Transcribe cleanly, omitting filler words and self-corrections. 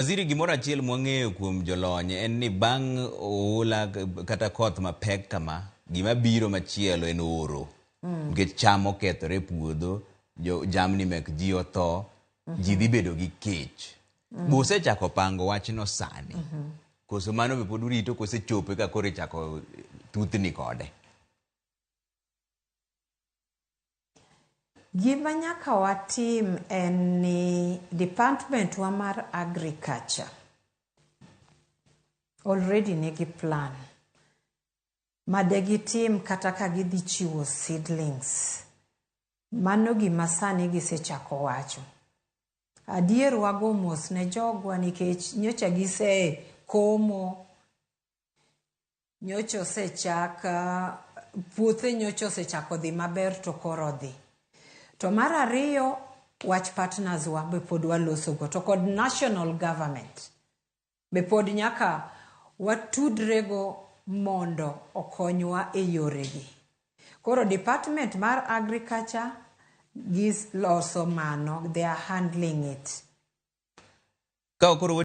Waziri gimoro achiel mwang'eyo kuom jolony en ni bang' oula kata koth mapek kama, gima biro machielo en oro. Nikech cham okethore e puodho, jamni mek ji otho, ji dhi bedo gi kech. Osechako pango wachno sani. Koso mano be pod urito kosechope ka koro ichako tuthni kode. Gima nyaka watim en ni department wa mar agriculture already nigi plan madegitim kata ka gidhi chiwo seedlings. Mano gima sani gisechako wacho. Adier wago mos ne jogwa nikech nyocha gise komo, nyocha osechaka, puothe nyocha osechako dhi maber to koro dhi. To mar ariyo, wach partners wa be pod waloso go, to kod national government be pod nyaka watudrego mondo okonywa e yoregi. Koro department mar agriculture gis loso mano, they are handling it.